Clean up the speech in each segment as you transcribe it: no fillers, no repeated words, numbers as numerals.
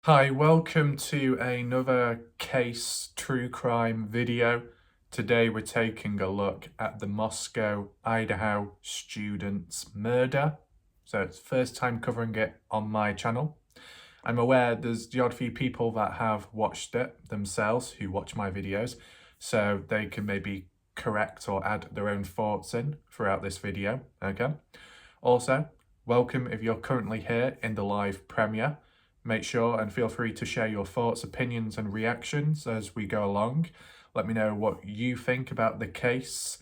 Hi, welcome to another case true crime video. Today we're taking a look at the Moscow, Idaho student's murder. So it's first time covering it on my channel. I'm aware there's the odd few people that have watched it themselves who watch my videos, so they can maybe correct or add their own thoughts in throughout this video, okay? Also, welcome if you're currently here in the live premiere. Make sure and feel free to share your thoughts, opinions and reactions as we go along. Let me know what you think about the case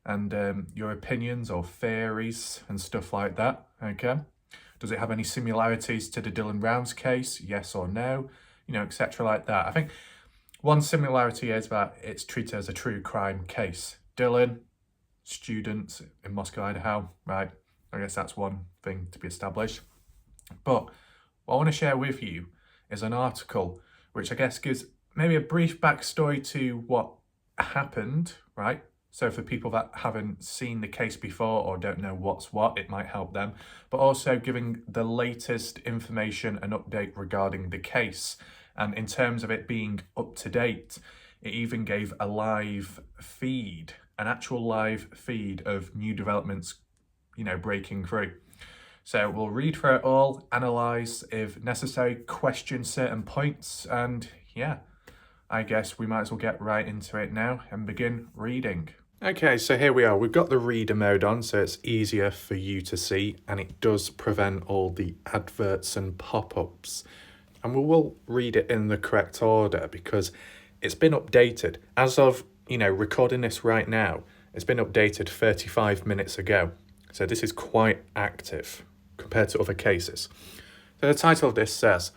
and your opinions or theories and stuff like that, okay? Does it have any similarities to the Dylan Rounds case? Yes or no? You know, etc. like that. I think one similarity is that it's treated as a true crime case. Dylan, students in Moscow, Idaho, right? I guess that's one thing to be established. But what I want to share with you is an article which I guess gives maybe a brief backstory to what happened, right? So for people that haven't seen the case before or don't know what's what, it might help them. But also giving the latest information and update regarding the case. And in terms of it being up to date, it even gave a live feed, an actual live feed of new developments, you know, breaking through. So we'll read through it all, analyse if necessary, question certain points, and yeah, I guess we might as well get right into it now and begin reading. Okay, so here we are. We've got the reader mode on, so it's easier for you to see, and it does prevent all the adverts and pop-ups. And we will read it in the correct order because it's been updated. As of, recording this right now, it's been updated 35 minutes ago. So this is quite active compared to other cases. So the title of this says,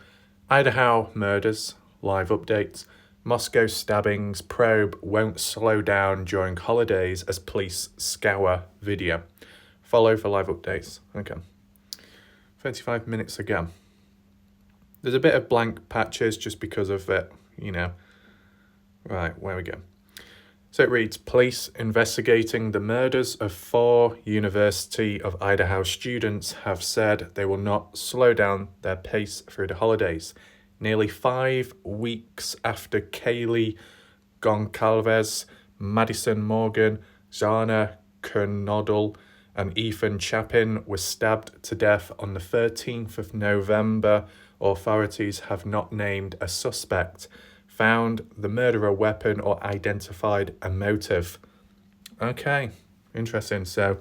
Idaho murders, live updates, Moscow stabbings, probe won't slow down during holidays as police scour video. Follow for live updates. Okay. 35 minutes ago. There's a bit of blank patches just because of it, Right, where we go. So it reads, police investigating the murders of 4 University of Idaho students have said they will not slow down their pace through the holidays. Nearly 5 weeks after Kaylee Goncalves, Madison Morgan, Zana Kernodle, and Ethan Chapin were stabbed to death on the 13th of November, authorities have not named a suspect, found the murderer weapon or identified a motive. Okay, interesting. So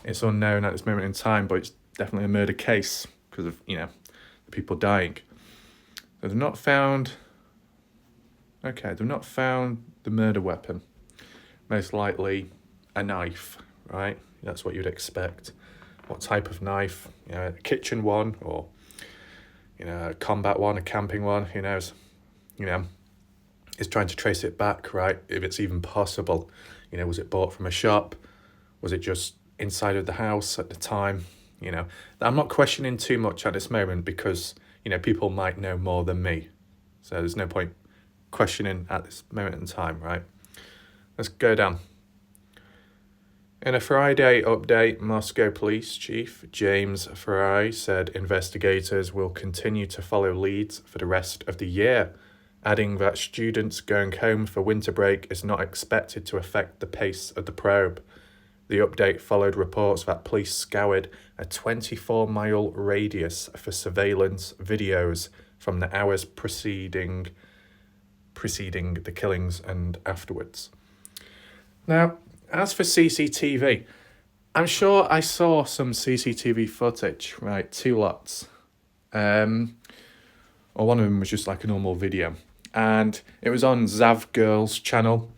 it's unknown at this moment in time, but it's definitely a murder case because of, the people dying. They've not found... Okay, they've not found the murder weapon. Most likely a knife, right? That's what you'd expect. What type of knife? A kitchen one or, a combat one, a camping one, who knows? Is trying to trace it back, right? If it's even possible. Was it bought from a shop? Was it just inside of the house at the time? I'm not questioning too much at this moment because, people might know more than me. So there's no point questioning at this moment in time, right? Let's go down. In a Friday update, Moscow Police Chief James Ferrari said investigators will continue to follow leads for the rest of the year, adding that students going home for winter break is not expected to affect the pace of the probe. The update followed reports that police scoured a 24-mile radius for surveillance videos from the hours preceding the killings and afterwards. Now, as for CCTV, I'm sure I saw some CCTV footage, right? 2 lots. Or one of them was just like a normal video. And it was on Zavgirl's channel.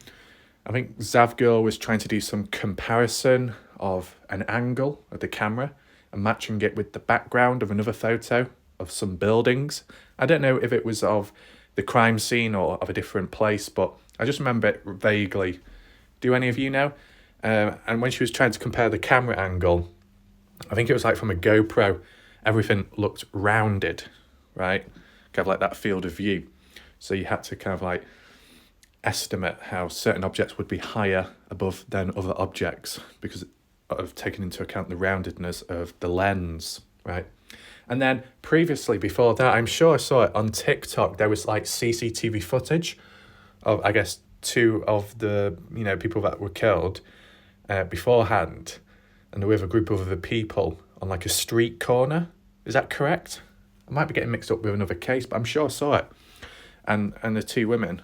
I think Zavgirl was trying to do some comparison of an angle of the camera and matching it with the background of another photo of some buildings. I don't know if it was of the crime scene or of a different place, but I just remember it vaguely. Do any of you know? And when she was trying to compare the camera angle, I think it was like from a GoPro, everything looked rounded, right? Kind of like that field of view. So you had to kind of like estimate how certain objects would be higher above than other objects because of taking into account the roundedness of the lens, right? And then previously, before that, I'm sure I saw it on TikTok, there was like CCTV footage of, I guess, two of the, people that were killed beforehand. And they were with a group of other people on like a street corner. Is that correct? I might be getting mixed up with another case, but I'm sure I saw it. And the two women,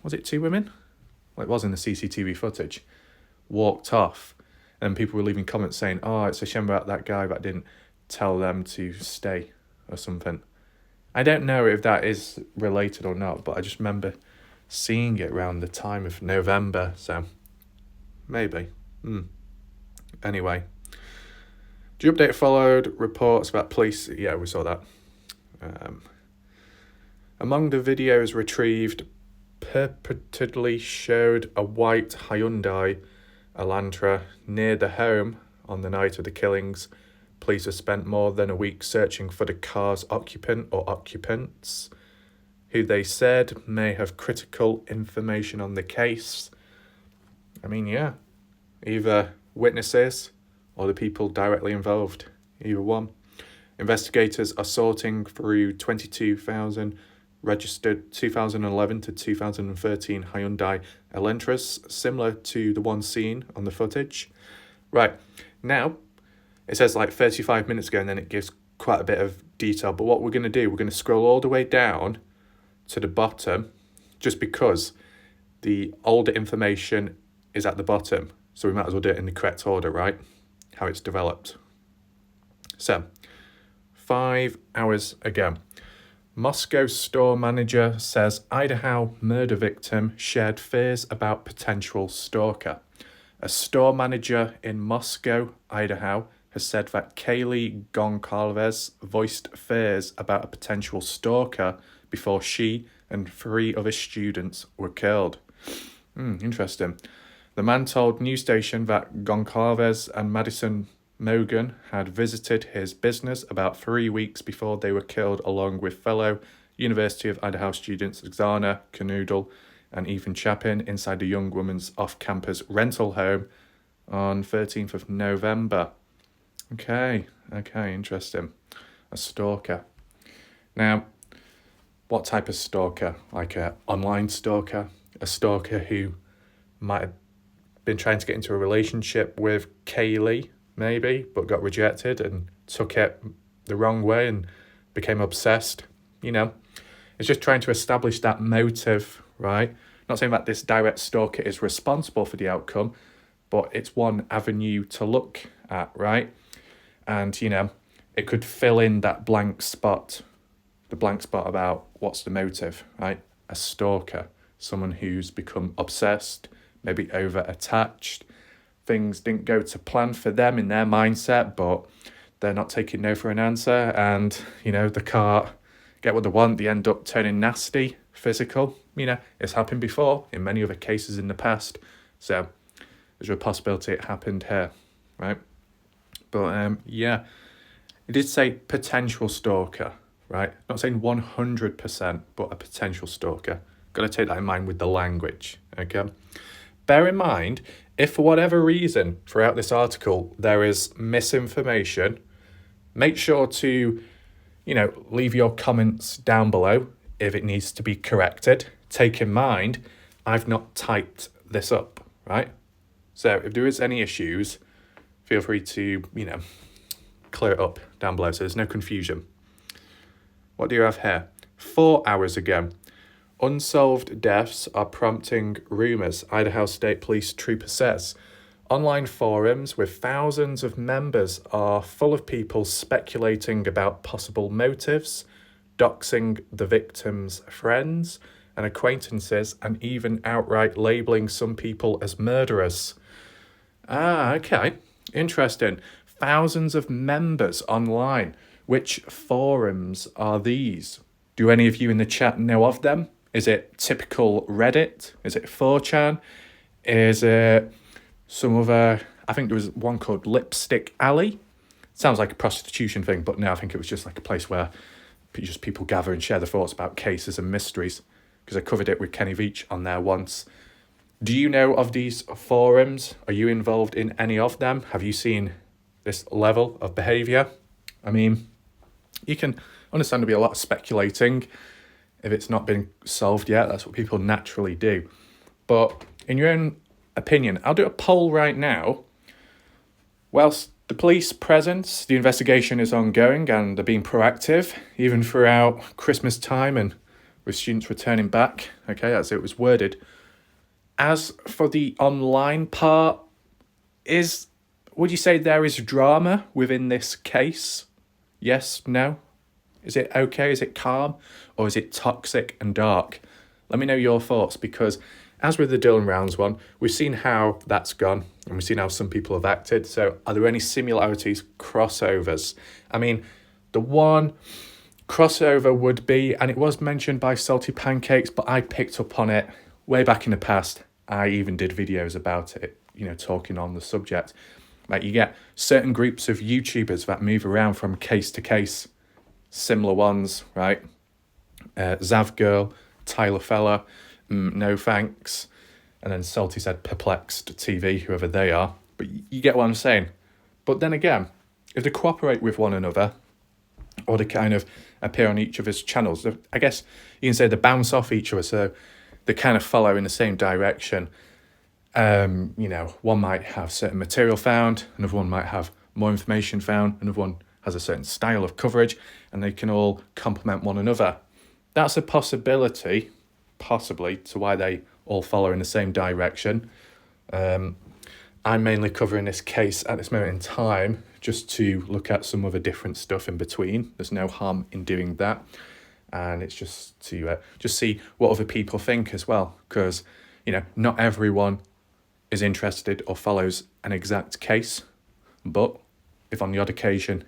was it two women? Well, it was in the CCTV footage, walked off. And people were leaving comments saying, oh, it's a shame about that guy that didn't tell them to stay or something. I don't know if that is related or not, but I just remember seeing it around the time of November, so maybe. Anyway. The update followed reports about police. Yeah, we saw that. Among the videos retrieved, purportedly showed a white Hyundai Elantra near the home on the night of the killings. Police have spent more than a week searching for the car's occupant or occupants, who they said may have critical information on the case. I mean, yeah, either witnesses or the people directly involved, either one. Investigators are sorting through 22,000 registered 2011 to 2013 Hyundai Elantras, similar to the one seen on the footage. Right, now, it says like 35 minutes ago, and then it gives quite a bit of detail. But what we're going to do, we're going to scroll all the way down to the bottom, just because the older information is at the bottom. So we might as well do it in the correct order, right? How it's developed. So, 5 hours ago, Moscow store manager says Idaho murder victim shared fears about potential stalker. A store manager in Moscow, Idaho, has said that Kaylee Goncalves voiced fears about a potential stalker before she and 3 other students were killed. Interesting. The man told news station that Goncalves and Madison Mogan had visited his business about 3 weeks before they were killed, along with fellow University of Idaho students Xana Canoodle and Ethan Chapin inside the young woman's off-campus rental home on 13th of November. Okay, interesting. A stalker. Now, what type of stalker? Like an online stalker? A stalker who might have been trying to get into a relationship with Kaylee, maybe, but got rejected and took it the wrong way and became obsessed. It's just trying to establish that motive, right? Not saying that this direct stalker is responsible for the outcome, but it's one avenue to look at, right? And, it could fill in that blank spot, the blank spot about what's the motive, right? A stalker, someone who's become obsessed, maybe over-attached. Things didn't go to plan for them in their mindset, but they're not taking no for an answer. And, they can't get what they want. They end up turning nasty, physical. It's happened before in many other cases in the past. So there's a possibility it happened here, right? But, yeah, it did say potential stalker, right? Not saying 100%, but a potential stalker. Got to take that in mind with the language, okay? Bear in mind, if for whatever reason throughout this article there is misinformation, make sure to, leave your comments down below if it needs to be corrected. Take in mind, I've not typed this up, right? So if there is any issues, feel free to, clear it up down below so there's no confusion. What do you have here? 4 hours ago. Unsolved deaths are prompting rumours, Idaho State Police trooper says. Online forums with thousands of members are full of people speculating about possible motives, doxing the victim's friends and acquaintances, and even outright labelling some people as murderers. Okay. Interesting. Thousands of members online. Which forums are these? Do any of you in the chat know of them? Is it typical Reddit? Is it 4chan? Is it some other... I think there was one called Lipstick Alley. Sounds like a prostitution thing, but no, I think it was just like a place where just people gather and share their thoughts about cases and mysteries, because I covered it with Kenny Veach on there once. Do you know of these forums? Are you involved in any of them? Have you seen this level of behaviour? I mean, You can understand there'll be a lot of speculating if it's not been solved yet. That's what people naturally do. But in your own opinion, I'll do a poll right now. Whilst the police presence, the investigation is ongoing and they're being proactive, even throughout Christmas time and with students returning back, okay, as it was worded. As for the online part, would you say there is drama within this case? Yes, no? Is it okay? Is it calm? Or is it toxic and dark? Let me know your thoughts, because as with the Dylan Rounds one, we've seen how that's gone and we've seen how some people have acted. So are there any similarities, crossovers? I mean, the one crossover would be, and it was mentioned by Salty Pancakes, but I picked up on it way back in the past. I even did videos about it, talking on the subject. Like, you get certain groups of YouTubers that move around from case to case, similar ones, right? Zav Girl, Tyler Feller, No Thanks, and then Salty said Perplexed TV, whoever they are. But you get what I'm saying. But then again, if they cooperate with one another, or they kind of appear on each other's channels, I guess you can say they bounce off each other, so they kind of follow in the same direction. One might have certain material found, another one might have more information found, another one has a certain style of coverage, and they can all complement one another. That's a possibility, possibly, to why they all follow in the same direction. I'm mainly covering this case at this moment in time just to look at some other different stuff in between. There's no harm in doing that. And it's just to just see what other people think as well. Because, not everyone is interested or follows an exact case. But if on the odd occasion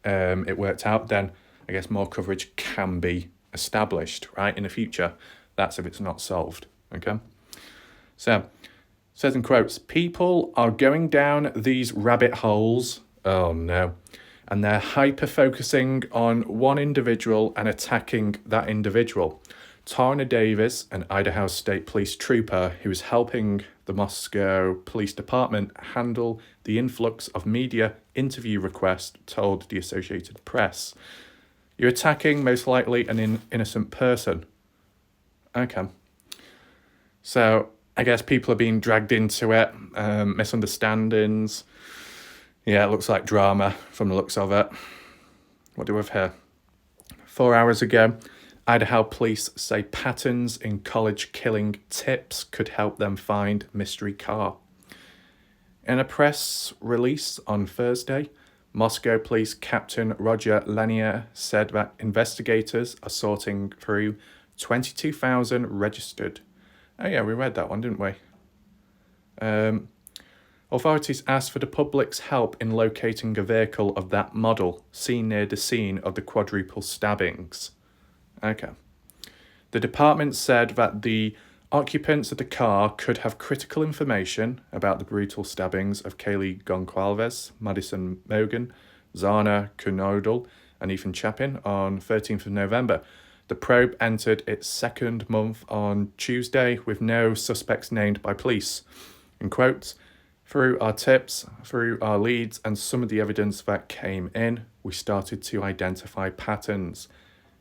it worked out, then I guess more coverage can be established, right, in the future. That's if it's not solved, okay? So, says in quotes, people are going down these rabbit holes, oh no, and they're hyper-focusing on one individual and attacking that individual. Tarna Davis, an Idaho State Police trooper who is helping the Moscow Police Department handle the influx of media interview requests, told the Associated Press. You're attacking, most likely, an innocent person. Okay. So, I guess people are being dragged into it, misunderstandings. Yeah, it looks like drama from the looks of it. What do we have here? 4 hours ago, Idaho police say patterns in college killing tips could help them find mystery car. In a press release on Thursday, Moscow Police Captain Roger Lanier said that investigators are sorting through 22,000 registered. Oh yeah, we read that one, didn't we? Authorities asked for the public's help in locating a vehicle of that model seen near the scene of the quadruple stabbings. Okay. The department said that the occupants of the car could have critical information about the brutal stabbings of Kaylee Goncalves, Madison Mogan, Zana Kernodle, and Ethan Chapin on 13th of November. The probe entered its second month on Tuesday with no suspects named by police. In quotes, through our tips, through our leads, and some of the evidence that came in, we started to identify patterns,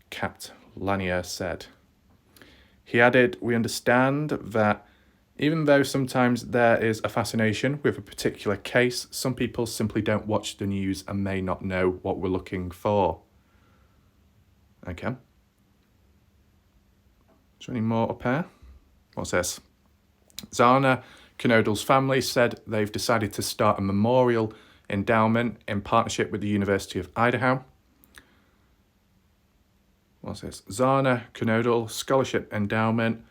Capt. Lanier said. He added, we understand that even though sometimes there is a fascination with a particular case, some people simply don't watch the news and may not know what we're looking for. Okay. Is there any more up here? What's this? Zana Knodle's family said they've decided to start a memorial endowment in partnership with the University of Idaho. What's this? Zana Knodle Scholarship Endowment.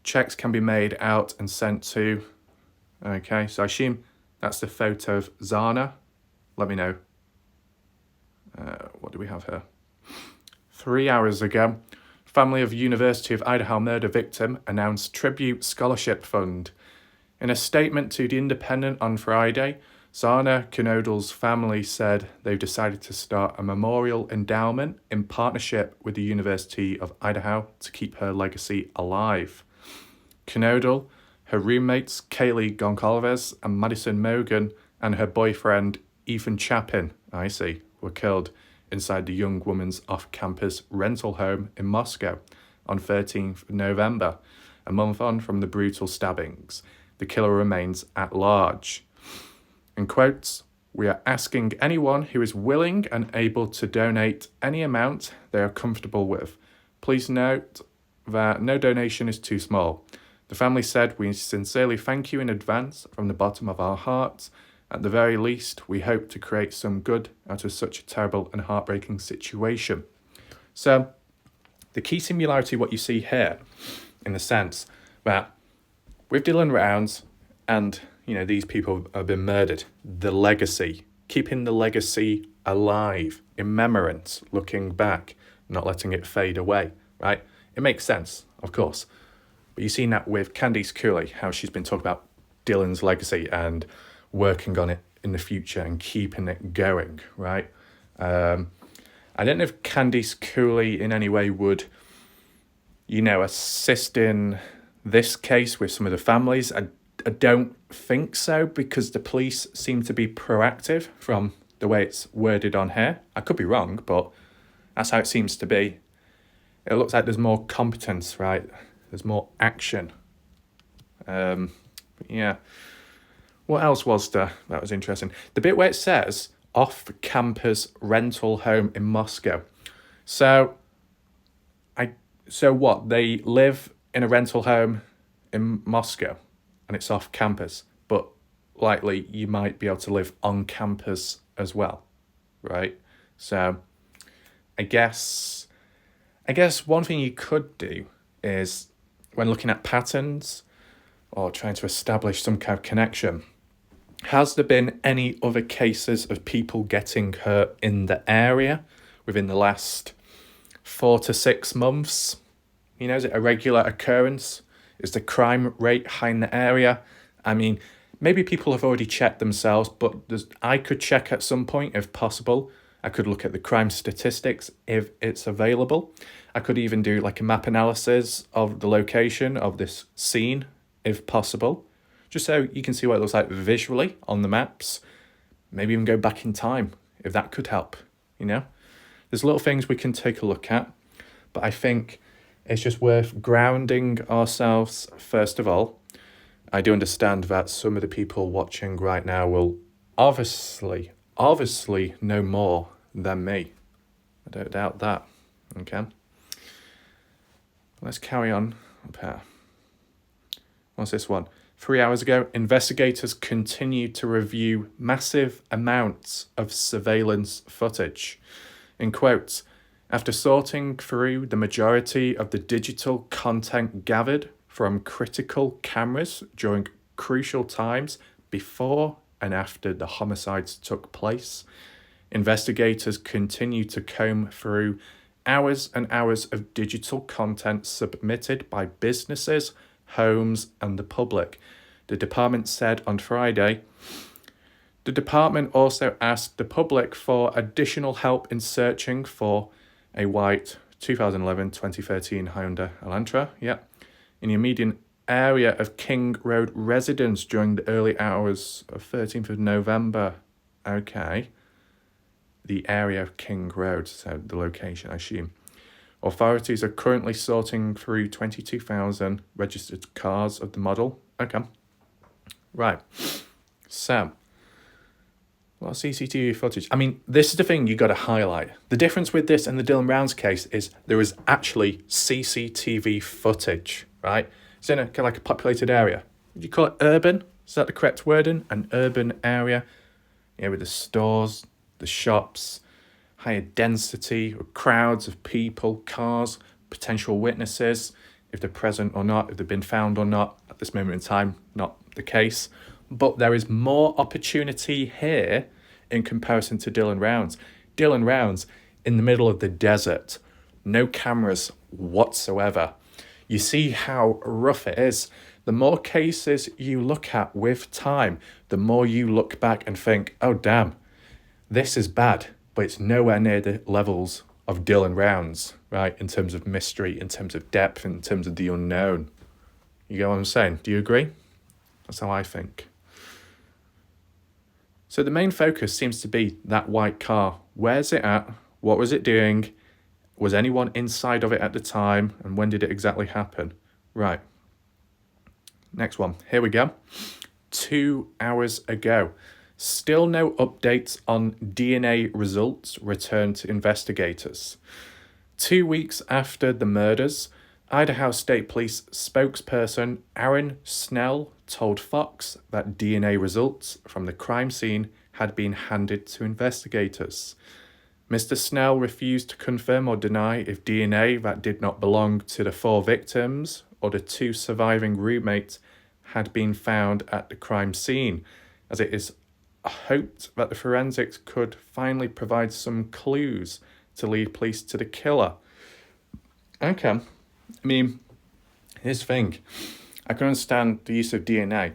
Checks can be made out and sent to... Okay, so I assume that's the photo of Zana. Let me know. What do we have here? 3 hours ago, family of University of Idaho murder victim announced tribute scholarship fund. In a statement to The Independent on Friday, Zana Knodle's family said they've decided to start a memorial endowment in partnership with the University of Idaho to keep her legacy alive. Knodle, her roommates Kaylee Goncalves and Madison Mogan, and her boyfriend Ethan Chapin, were killed inside the young woman's off-campus rental home in Moscow on 13th November, a month on from the brutal stabbings. The killer remains at large. In quotes, "We are asking anyone who is willing and able to donate any amount they are comfortable with. Please note that no donation is too small. The family said we sincerely thank you in advance from the bottom of our hearts. At the very least, we hope to create some good out of such a terrible and heartbreaking situation." So, the key similarity, what you see here, in the sense that with Dylan Rounds and, these people have been murdered, the legacy, keeping the legacy alive, in remembrance, looking back, not letting it fade away, right? It makes sense, of course. But you've seen that with Candice Cooley, how she's been talking about Dylan's legacy and working on it in the future and keeping it going, right? I don't know if Candice Cooley in any way would, assist in this case with some of the families. I don't think so, because the police seem to be proactive from the way it's worded on here. I could be wrong, but that's how it seems to be. It looks like there's more competence, right? There's more action. Yeah. What else was there that was interesting? The bit where it says off-campus rental home in Moscow. So what? They live in a rental home in Moscow and it's off campus, but likely you might be able to live on campus as well, right? So I guess one thing you could do is, when looking at patterns or trying to establish some kind of connection, has there been any other cases of people getting hurt in the area within the last 4 to 6 months? Is it a regular occurrence? Is the crime rate high in the area? I mean, maybe people have already checked themselves, but I could check at some point if possible. I could look at the crime statistics if it's available. I could even do like a map analysis of the location of this scene if possible, just so you can see what it looks like visually on the maps. Maybe even go back in time if that could help, There's little things we can take a look at, but I think it's just worth grounding ourselves first of all. I do understand that some of the people watching right now will obviously know more than me. I don't doubt that. Okay. Let's carry on up here. What's this one? 3 hours ago, investigators continued to review massive amounts of surveillance footage. In quotes, after sorting through the majority of the digital content gathered from critical cameras during crucial times before and after the homicides took place, investigators continue to comb through hours and hours of digital content submitted by businesses, homes, and the public, the department said on Friday. The department also asked the public for additional help in searching for a white 2011-2013 Hyundai Elantra, in the immediate area of King Road residence during the early hours of 13th of November. Okay. The area of King Road, so the location, I assume. Authorities are currently sorting through 22,000 registered cars of the model. Okay. Right. So, what CCTV footage? I mean, this is the thing you got to highlight. The difference with this and the Dylan Rounds case is there is actually CCTV footage, right? It's in a kind of like a populated area. Would you call it urban? Is that the correct wording? An urban area, with the stores, the shops, higher density, crowds of people, cars, potential witnesses, if they're present or not, if they've been found or not. At this moment in time, not the case. But there is more opportunity here in comparison to Dylan Rounds. Dylan Rounds in the middle of the desert, no cameras whatsoever. You see how rough it is. The more cases you look at with time, the more you look back and think, oh damn, this is bad, but it's nowhere near the levels of Dylan Rounds, right? In terms of mystery, in terms of depth, in terms of the unknown. You get what I'm saying? Do you agree? That's how I think. So the main focus seems to be that white car. Where's it at? What was it doing? Was anyone inside of it at the time? And when did it exactly happen? Right. Next one. Here we go. 2 hours ago. Still no updates on DNA results returned to investigators. 2 weeks after the murders, Idaho State Police spokesperson Aaron Snell told Fox that DNA results from the crime scene had been handed to investigators. Mr. Snell refused to confirm or deny if DNA that did not belong to the 4 victims or the 2 surviving roommates had been found at the crime scene, as it is hoped that the forensics could finally provide some clues to lead police to the killer. Okay, I mean, here's the thing. I can understand the use of DNA.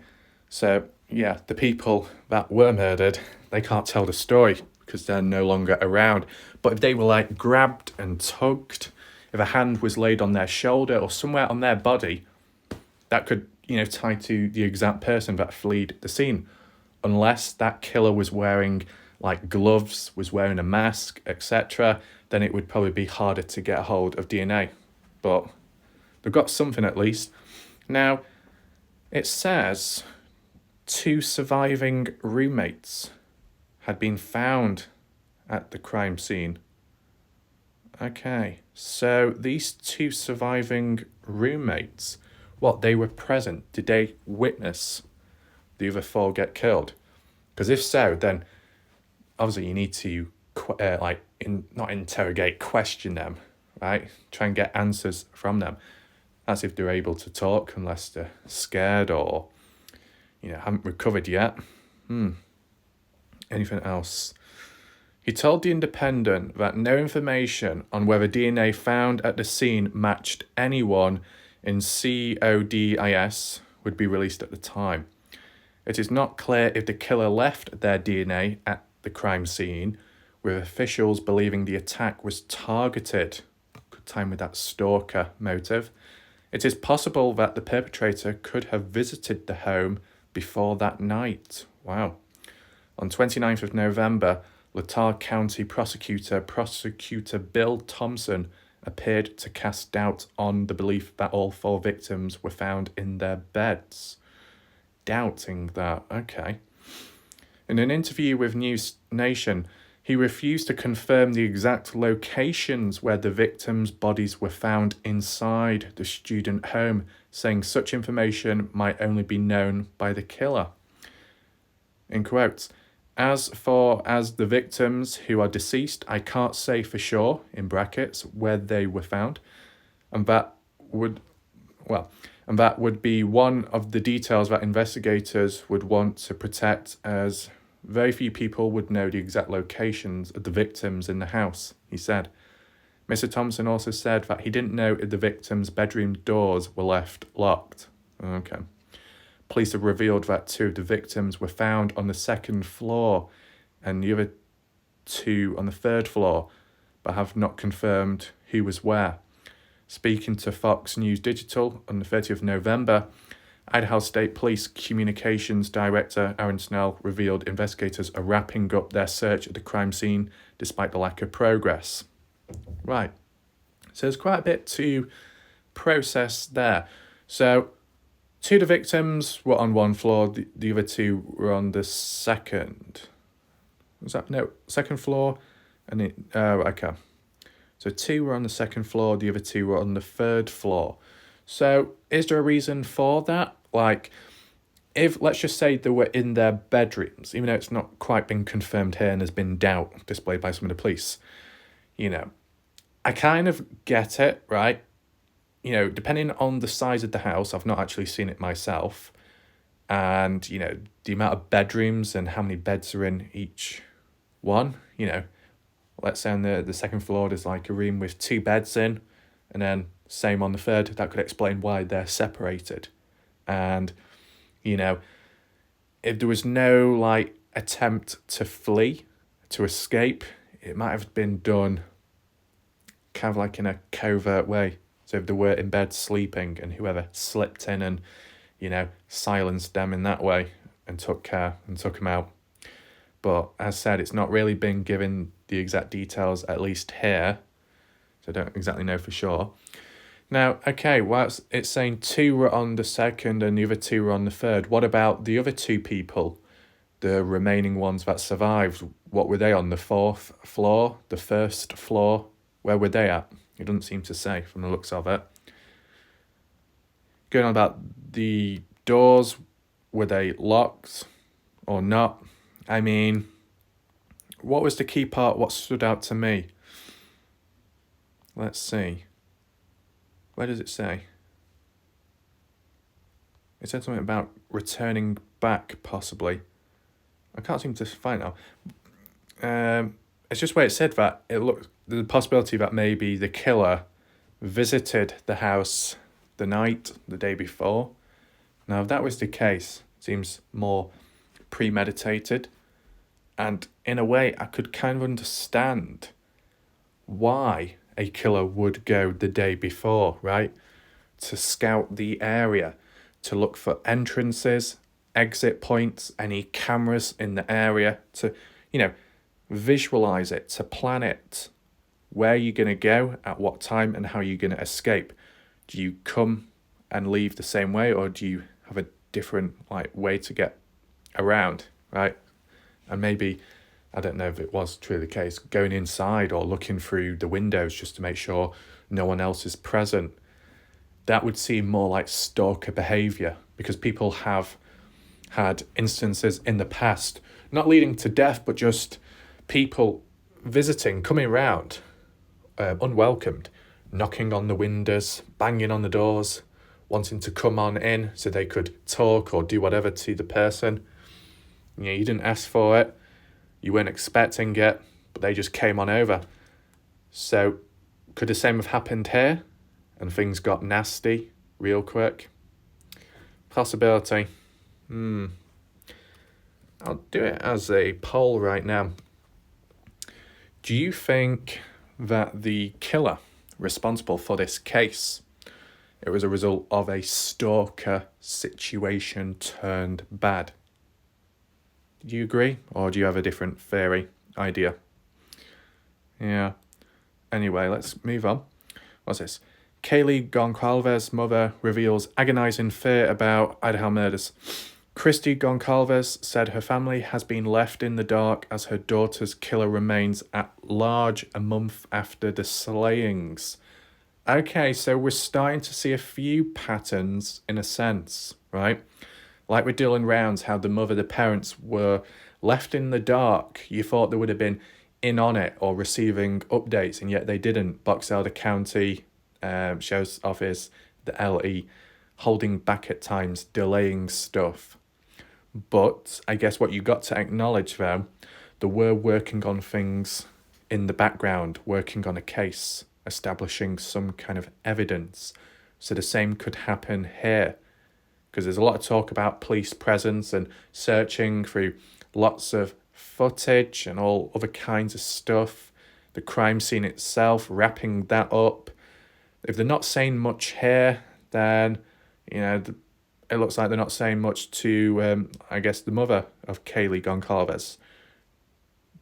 So, yeah, the people that were murdered, they can't tell the story because they're no longer around. But if they were like grabbed and tugged, if a hand was laid on their shoulder or somewhere on their body, that could, tie to the exact person that fled the scene. Unless that killer was wearing like gloves, was wearing a mask, etc., then it would probably be harder to get a hold of DNA. But they've got something at least. Now, it says 2 surviving roommates had been found at the crime scene. Okay, so these 2 surviving roommates, they were present? Did they witness the other 4 get killed? Because if so, then obviously you need to not interrogate, question them, right? Try and get answers from them. That's if they're able to talk, unless they're scared or, haven't recovered yet. Anything else? He told The Independent that no information on whether DNA found at the scene matched anyone in CODIS would be released at the time. It is not clear if the killer left their DNA at the crime scene, with officials believing the attack was targeted. Good time with that stalker motive. It is possible that the perpetrator could have visited the home before that night. Wow. On 29th of November, Latah County Prosecutor Bill Thompson, appeared to cast doubt on the belief that all 4 victims were found in their beds. Doubting that, okay. In an interview with News Nation, he refused to confirm the exact locations where the victims' bodies were found inside the student home, saying such information might only be known by the killer. In quotes, as the victims who are deceased, I can't say for sure, in brackets, where they were found, and that would be one of the details that investigators would want to protect, as very few people would know the exact locations of the victims in the house, he said. Mr. Thompson also said that he didn't know if the victims' bedroom doors were left locked. Okay. Police have revealed that 2 of the victims were found on the 2nd floor and the other 2 on the 3rd floor, but have not confirmed who was where. Speaking to Fox News Digital on the 30th of November, Idaho State Police Communications Director Aaron Snell revealed investigators are wrapping up their search at the crime scene despite the lack of progress. Right. So there's quite a bit to process there. So 2 of the victims were on 1 floor, the other 2 were on the 2nd. Was that? No, 2nd floor. Okay. So 2 were on the 2nd floor, the other 2 were on the 3rd floor. So is there a reason for that? Like, if, let's just say they were in their bedrooms, even though it's not quite been confirmed here and there's been doubt displayed by some of the police, I kind of get it, right? Depending on the size of the house, I've not actually seen it myself, and, the amount of bedrooms and how many beds are in each one, let's say on the 2nd floor, there's like a room with 2 beds in, and then same on the 3rd, that could explain why they're separated. And, if there was no, attempt to flee, to escape, it might have been done kind of like in a covert way. So if they were in bed sleeping and whoever slipped in and, silenced them in that way and took them out. But as said, it's not really been given the exact details, at least here. So I don't exactly know for sure. Now, okay, well, it's saying 2 were on the second and the other 2 were on the third. What about the other 2 people, the remaining ones that survived? What were they on, the 4th floor, the 1st floor? Where were they at? It doesn't seem to say from the looks of it. Going on about the doors, were they locked or not? I mean, what was the key part? What stood out to me? Let's see. Where does it say? It said something about returning back, possibly. I can't seem to find it now. It's just where it said that it looked the possibility that maybe the killer visited the house the day before. Now, if that was the case, it seems more premeditated. And in a way, I could kind of understand why a killer would go the day before, right? To scout the area, to look for entrances, exit points, any cameras in the area, to, visualize it, to plan it, where you're going to go, at what time, and how you're going to escape. Do you come and leave the same way, or do you have a different way to get around, right? And maybe, I don't know if it was truly the case, going inside or looking through the windows just to make sure no one else is present. That would seem more like stalker behavior, because people have had instances in the past, not leading to death, but just people visiting, coming around, unwelcomed, knocking on the windows, banging on the doors, wanting to come on in so they could talk or do whatever to the person. You didn't ask for it, you weren't expecting it, but they just came on over. So could the same have happened here and things got nasty real quick? Possibility. I'll do it as a poll right now. Do you think that the killer responsible for this case, it was a result of a stalker situation turned bad? Do you agree, or do you have a different theory, idea? Yeah. Anyway, let's move on. What's this? Kaylee Goncalves' mother reveals agonizing fear about Idaho murders. Christy Goncalves said her family has been left in the dark as her daughter's killer remains at large a month after the slayings. Okay, so we're starting to see a few patterns in a sense, right? Like with Dylan Rounds, how the parents were left in the dark. You thought they would have been in on it or receiving updates, and yet they didn't. Box Elder County Sheriff's Office, the LE, holding back at times, delaying stuff. But I guess what you got to acknowledge, though, they were working on things in the background, working on a case, establishing some kind of evidence. So the same could happen here, because there's a lot of talk about police presence and searching through lots of footage and all other kinds of stuff. The crime scene itself, wrapping that up. If they're not saying much here, then, it looks like they're not saying much to, I guess, the mother of Kaylee Goncalves.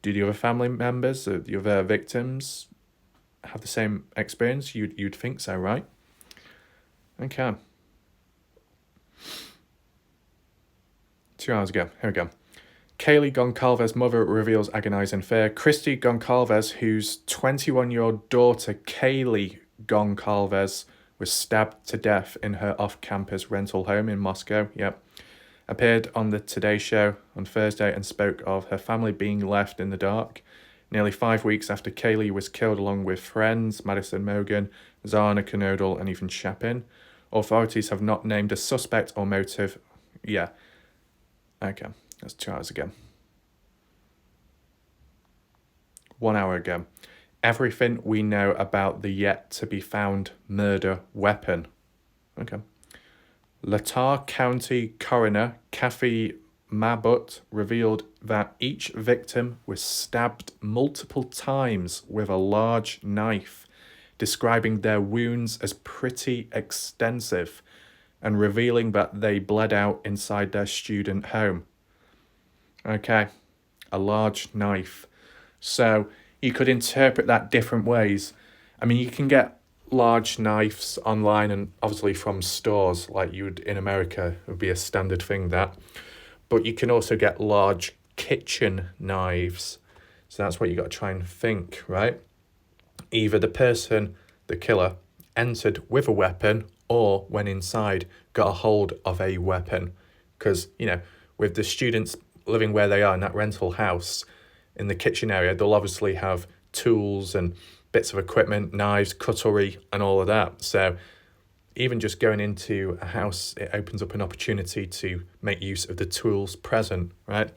Do the other family members, or the other victims, have the same experience? You'd think so, right? Okay. 2 hours ago. Here we go. Kaylee Goncalves' mother reveals agonizing fear. Christy Goncalves, whose 21-year-old daughter Kaylee Goncalves was stabbed to death in her off-campus rental home in Moscow, appeared on the Today Show on Thursday and spoke of her family being left in the dark. Nearly 5 weeks after Kaylee was killed along with friends Madison Mogan, Zarna Knodel and Ethan Chapin. Authorities have not named a suspect or motive. Yeah. Okay, that's 2 hours ago. 1 hour ago. Everything we know about the yet-to-be-found murder weapon. Okay. Latah County Coroner Kathy Mabut revealed that each victim was stabbed multiple times with a large knife, describing their wounds as pretty extensive and revealing that they bled out inside their student home. Okay, a large knife. So you could interpret that different ways. I mean, you can get large knives online and obviously from stores like you would in America. It would be a standard thing that. But you can also get large kitchen knives. So that's what you got to try and think, right? Either the person, the killer, entered with a weapon or when inside got a hold of a weapon. Because, with the students living where they are in that rental house, in the kitchen area, they'll obviously have tools and bits of equipment, knives, cutlery, and all of that. So even just going into a house, it opens up an opportunity to make use of the tools present, right?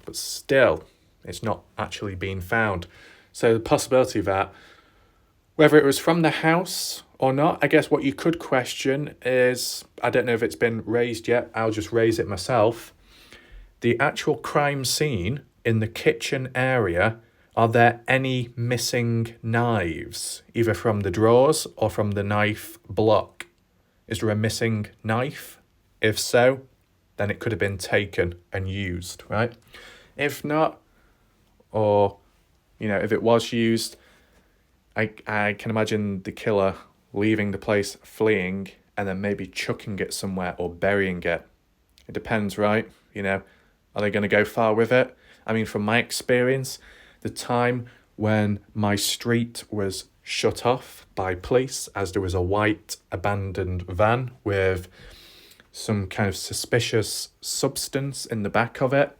But still, it's not actually being found. So the possibility that whether it was from the house or not, I guess what you could question is, I don't know if it's been raised yet, I'll just raise it myself. The actual crime scene in the kitchen area, are there any missing knives, either from the drawers or from the knife block? Is there a missing knife? If so, then it could have been taken and used, right? If not, or, if it was used, I can imagine the killer leaving the place, fleeing, and then maybe chucking it somewhere or burying it. It depends, right? Are they going to go far with it? I mean, from my experience, the time when my street was shut off by police as there was a white abandoned van with some kind of suspicious substance in the back of it,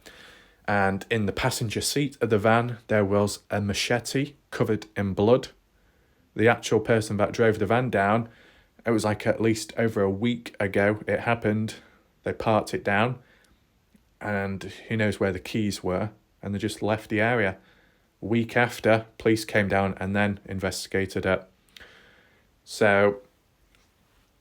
and in the passenger seat of the van there was a machete covered in blood. The actual person that drove the van down, it was like at least over a week ago it happened. They parked it down and who knows where the keys were, and they just left the area. A week after, police came down and then investigated it. So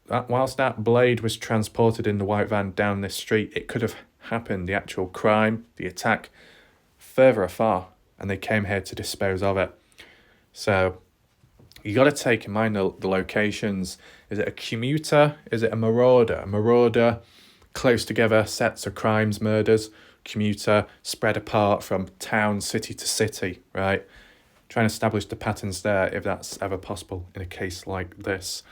whilst that blade was transported in the white van down this street, it could have happened, the actual crime, the attack, further afar, and they came here to dispose of it. So you got to take in mind the locations. Is it a commuter? Is it a marauder? A marauder, close together, sets of crimes, murders. Commuter, spread apart from town, city to city, right? Trying to establish the patterns there, if that's ever possible in a case like this.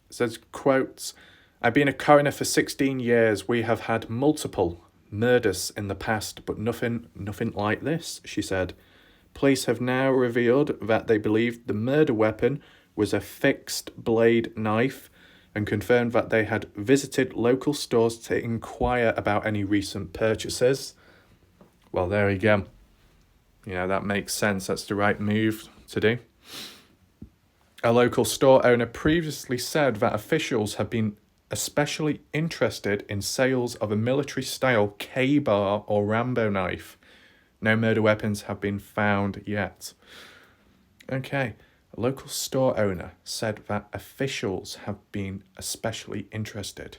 It says, quotes, "I've been a coroner for 16 years. We have had multiple murders in the past, but nothing like this," she said. Police have now revealed that they believe the murder weapon was a fixed blade knife and confirmed that they had visited local stores to inquire about any recent purchases. Well, there you go. That makes sense. That's the right move to do. A local store owner previously said that officials have been especially interested in sales of a military-style K-bar or Rambo knife. No murder weapons have been found yet. Okay, a local store owner said that officials have been especially interested.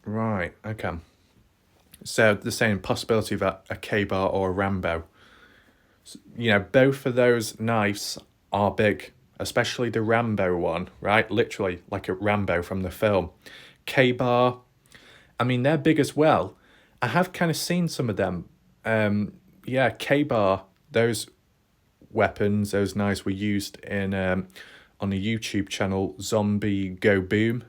Right, okay. So the same possibility that a K-bar or a Rambo. Both of those knives are big, especially the Rambo one, right? Literally like a Rambo from the film. K-bar, I mean, they're big as well. I have kind of seen some of them. K-bar, those weapons, those knives were used in on a YouTube channel, Zombie Go Boom.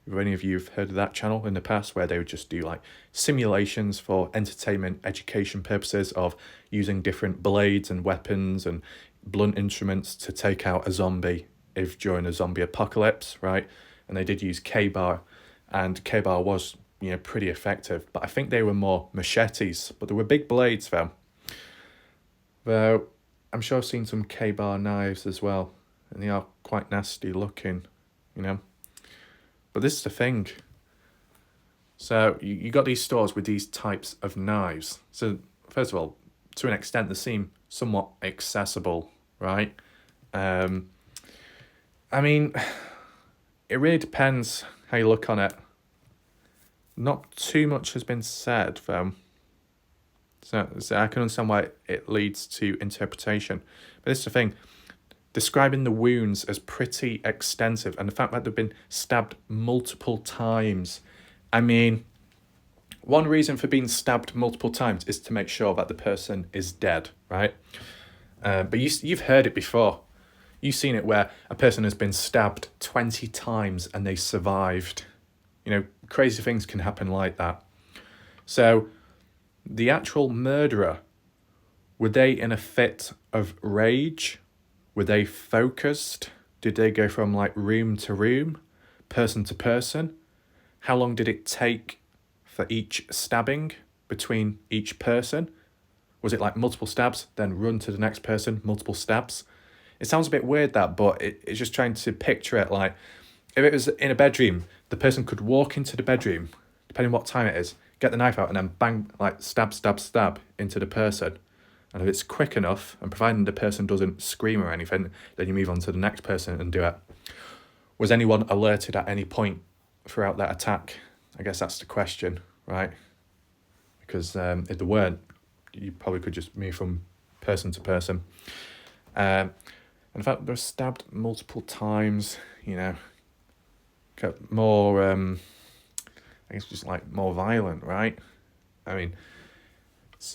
If any of you have heard of that channel in the past, where they would just do like simulations for entertainment, education purposes of using different blades and weapons and blunt instruments to take out a zombie if during a zombie apocalypse, right? And they did use K-bar, and K-bar was pretty effective, but I think they were more machetes, but they were big blades though I'm sure I've seen some K-bar knives as well, and they are quite nasty looking, but this is the thing. So you got these stores with these types of knives. So first of all, to an extent they seem somewhat accessible, right? I mean, it really depends how you look on it. Not too much has been said, though. So I can understand why it leads to interpretation. But this is the thing. Describing the wounds as pretty extensive and the fact that they've been stabbed multiple times. I mean, one reason for being stabbed multiple times is to make sure that the person is dead, right? But you've heard it before. You've seen it where a person has been stabbed 20 times and they survived. Crazy things can happen like that. So the actual murderer, were they in a fit of rage? Were they focused? Did they go from room to room, person to person? How long did it take for each stabbing between each person? Was it multiple stabs, then run to the next person, multiple stabs? It sounds a bit weird that, but it's just trying to picture it if it was in a bedroom, the person could walk into the bedroom, depending on what time it is, get the knife out and then bang, stab, stab, stab into the person. And if it's quick enough, and providing the person doesn't scream or anything, then you move on to the next person and do it. Was anyone alerted at any point throughout that attack? I guess that's the question, right? Because if there weren't, you probably could just move from person to person. And in fact, they're stabbed multiple times, got more, I guess just more violent, right? I mean,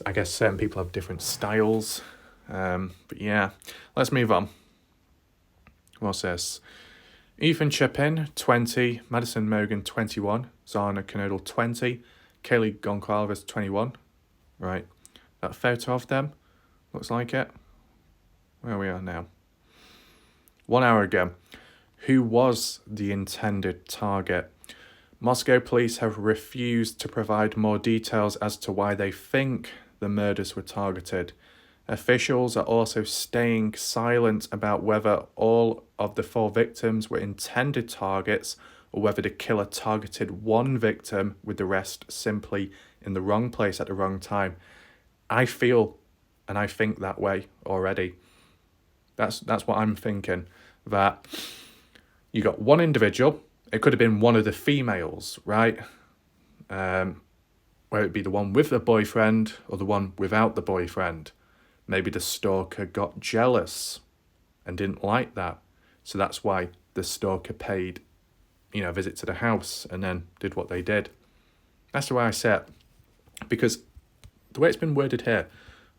I guess certain people have different styles. But yeah, let's move on. What's this? Ethan Chapin, 20. Madison Mogan, 21. Zana Knodel, 20. Kaylee Goncalves, 21. Right. That photo of them looks like it. Where we are now. 1 hour ago. Who was the intended target? Moscow police have refused to provide more details as to why they think the murders were targeted. Officials are also staying silent about whether all of the 4 victims were intended targets or whether the killer targeted one victim with the rest simply in the wrong place at the wrong time. I feel and I think that way already. That's what I'm thinking, that you got one individual. It could have been one of the females, right? Whether it be the one with the boyfriend or the one without the boyfriend. Maybe the stalker got jealous and didn't like that. So that's why the stalker paid, a visit to the house and then did what they did. That's the way I say it. Because the way it's been worded here,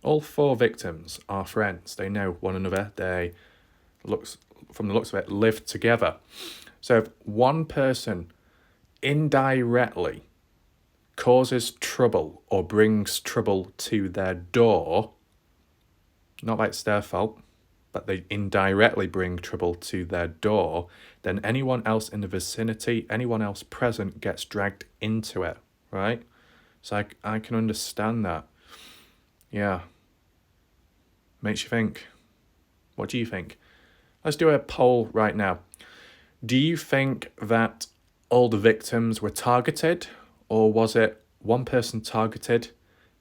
all 4 victims are friends. They know one another. From the looks of it, live together. So if one person indirectly causes trouble or brings trouble to their door, not like it's their fault, but they indirectly bring trouble to their door, then anyone else in the vicinity, anyone else present gets dragged into it, right? So I can understand that. Yeah. Makes you think. What do you think? Let's do a poll right now. Do you think that all the victims were targeted, or was it one person targeted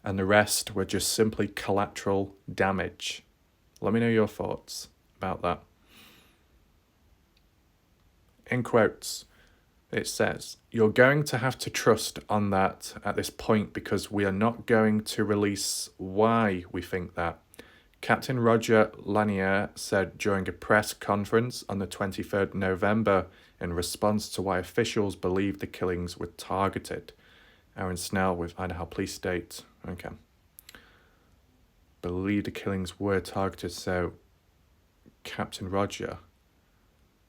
and the rest were just simply collateral damage? Let me know your thoughts about that. In quotes, it says, "You're going to have to trust on that at this point because we are not going to release why we think that." Captain Roger Lanier said during a press conference on the 23rd November in response to why officials believe the killings were targeted. Aaron Snell with Idaho Police State. Okay. Believe the killings were targeted, so Captain Roger.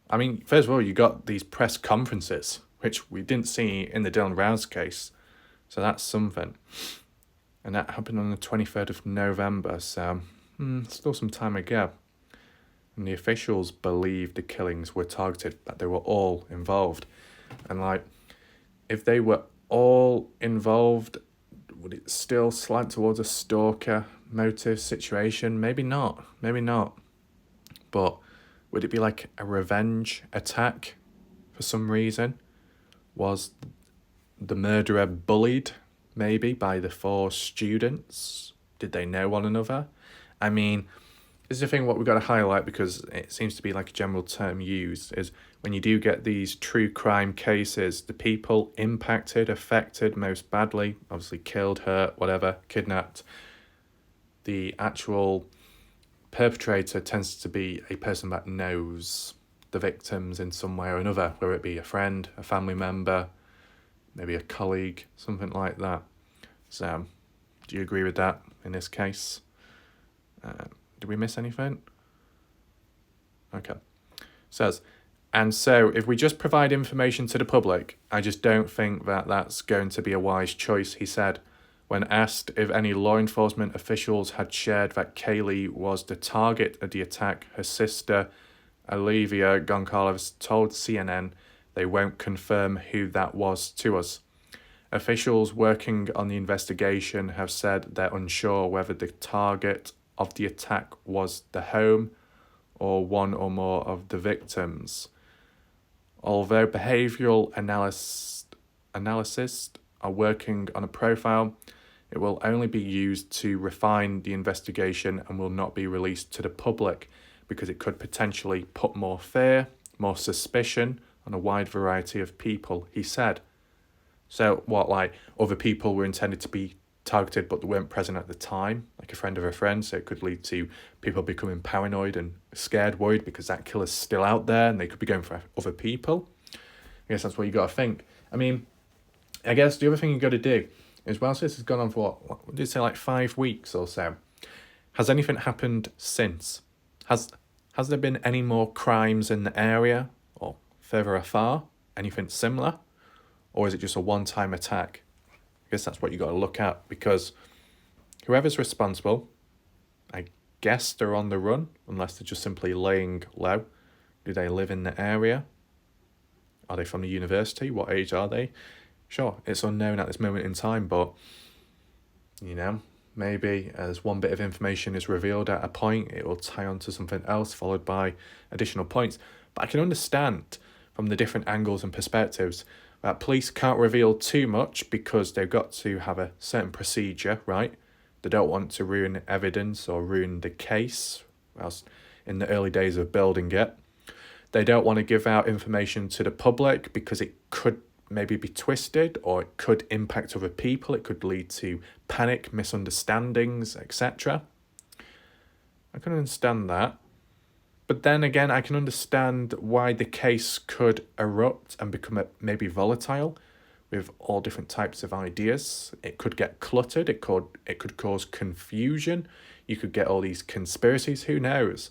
I mean, first of all, you got these press conferences, which we didn't see in the Dylan Rouse case. So that's something. And that happened on the 23rd of November, so still some time ago. And the officials believed the killings were targeted, that they were all involved. And if they were all involved, would it still slant towards a stalker motive situation? Maybe not. But would it be like a revenge attack for some reason? Was the murderer bullied maybe by the 4 students? Did they know one another? I mean, this is the thing what we've got to highlight, because it seems to be like a general term used, is when you do get these true crime cases, the people impacted, affected most badly, obviously killed, hurt, whatever, kidnapped, the actual perpetrator tends to be a person that knows the victims in some way or another, whether it be a friend, a family member, maybe a colleague, something like that. So, do you agree with that in this case? Did we miss anything? Okay. Says, and so if we just provide information to the public, I just don't think that that's going to be a wise choice, he said. When asked if any law enforcement officials had shared that Kaylee was the target of the attack, her sister, Olivia Goncalves, told CNN they won't confirm who that was to us. Officials working on the investigation have said they're unsure whether the target of the attack was the home or one or more of the victims. Although behavioral analysts are working on a profile, it will only be used to refine the investigation and will not be released to the public because it could potentially put more fear, more suspicion on a wide variety of people, he said. So what, like other people were intended to be targeted but they weren't present at the time, like a friend of a friend, so it could lead to people becoming paranoid and scared, worried because that killer's still out there and they could be going for other people. I guess that's what you got to think. I mean, I guess the other thing you got to do is, whilst this has gone on for what did you say, like 5 weeks or so, has anything happened since? Has there been any more crimes in the area or further afar? Anything similar? Or is it just a one-time attack? I guess that's what you got to look at, because whoever's responsible, I guess they're on the run, unless they're just simply laying low. Do they live in the area? Are they from the university? What age are they? Sure, it's unknown at this moment in time, but, you know, maybe as one bit of information is revealed at a point, it will tie on to something else, followed by additional points. But I can understand from the different angles and perspectives that police can't reveal too much because they've got to have a certain procedure, right? They don't want to ruin evidence or ruin the case whilst in the early days of building it. They don't want to give out information to the public because it could maybe be twisted or it could impact other people. It could lead to panic, misunderstandings, etc. I can understand that. But then again, I can understand why the case could erupt and become maybe volatile with all different types of ideas. It could get cluttered. It could cause confusion. You could get all these conspiracies. Who knows?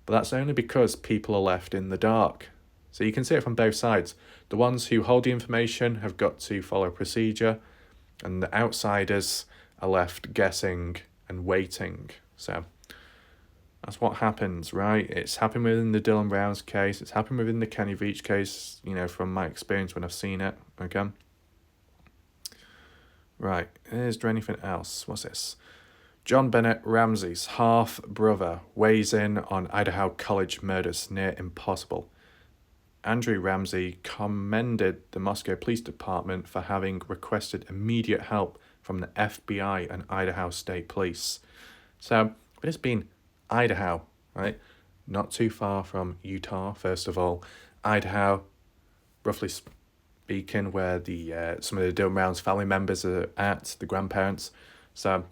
But that's only because people are left in the dark. So you can see it from both sides. The ones who hold the information have got to follow procedure, and the outsiders are left guessing and waiting. So that's what happens, right? It's happened within the Dylan Brown's case. It's happened within the Kenny Veach case, you know, from my experience when I've seen it, okay? Right, is there anything else? What's this? John Bennett Ramsey's half-brother weighs in on Idaho College murders near impossible. Andrew Ramsey commended the Moscow Police Department for having requested immediate help from the FBI and Idaho State Police. So, it has been Idaho, right? Not too far from Utah, first of all. Idaho, roughly speaking, where the some of the Dylan Brown's family members are at, the grandparents. So,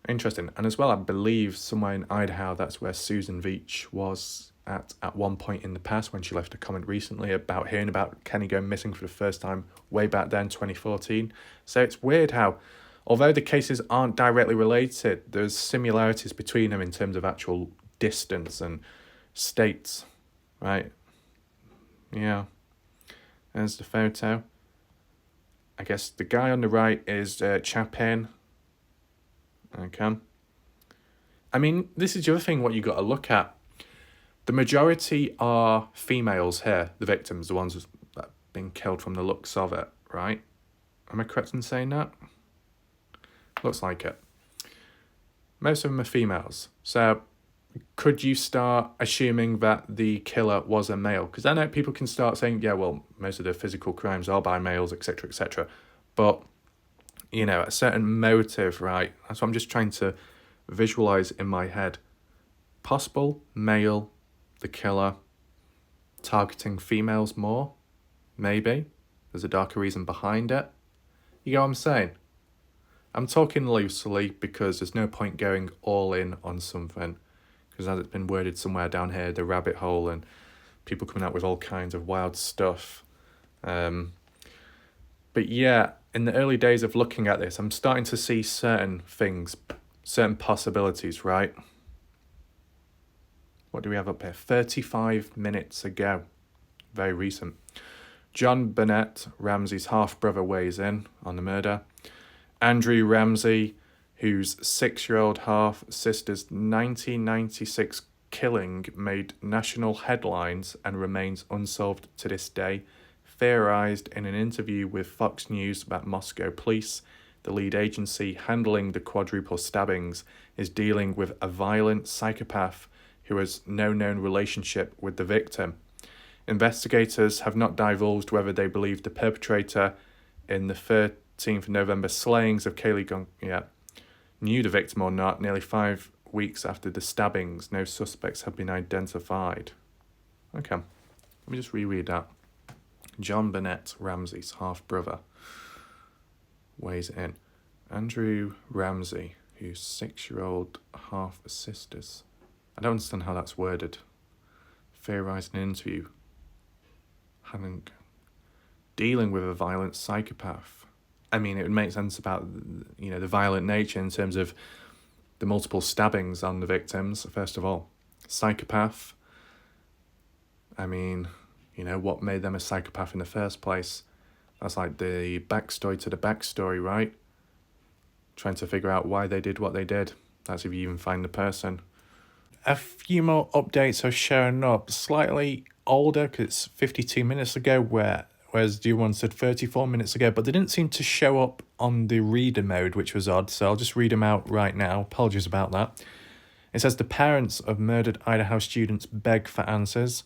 interesting. And as well, I believe somewhere in Idaho, that's where Susan Veach was at one point in the past when she left a comment recently about hearing about Kenny going missing for the first time way back then, 2014. So it's weird how, although the cases aren't directly related, there's similarities between them in terms of actual distance and states, right? Yeah. There's the photo. I guess the guy on the right is Chapin. Okay. I mean, this is the other thing what you got to look at. The majority are females here, the victims, the ones that have been killed from the looks of it, right? Am I correct in saying that? Looks like it. Most of them are females. So could you start assuming that the killer was a male? Because I know people can start saying, yeah, well, most of the physical crimes are by males, etc., etc. But, you know, a certain motive, right? That's what I'm just trying to visualize in my head. Possible male, the killer, targeting females more, maybe. There's a darker reason behind it. You know what I'm saying? I'm talking loosely because there's no point going all in on something. Because as it's been worded somewhere down here, the rabbit hole and people coming out with all kinds of wild stuff. But yeah, in the early days of looking at this, I'm starting to see certain things, certain possibilities, right? What do we have up here? 35 minutes ago. Very recent. John Burnett, Ramsey's half-brother, weighs in on the murder. Andrew Ramsey, whose 6-year-old half-sister's 1996 killing made national headlines and remains unsolved to this day, theorized in an interview with Fox News about Moscow police, the lead agency handling the quadruple stabbings is dealing with a violent psychopath who has no known relationship with the victim. Investigators have not divulged whether they believe the perpetrator in the 13th November slayings of Kaylee knew the victim or not. Nearly 5 weeks after the stabbings, no suspects have been identified. Okay, let me just reread that. John Burnett, Ramsey's half-brother, weighs in. Andrew Ramsey, whose 6-year-old half-sisters. I don't understand how that's worded. Theorised an interview. Dealing with a violent psychopath. I mean, it would make sense about, the violent nature in terms of the multiple stabbings on the victims, first of all. Psychopath. I mean, what made them a psychopath in the first place? That's like the backstory to the backstory, right? Trying to figure out why they did what they did. That's if you even find the person. A few more updates are showing up. Slightly older, because it's 52 minutes ago, whereas the one said 34 minutes ago, but they didn't seem to show up on the reader mode, which was odd, so I'll just read them out right now. Apologies about that. It says, the parents of murdered Idaho students beg for answers.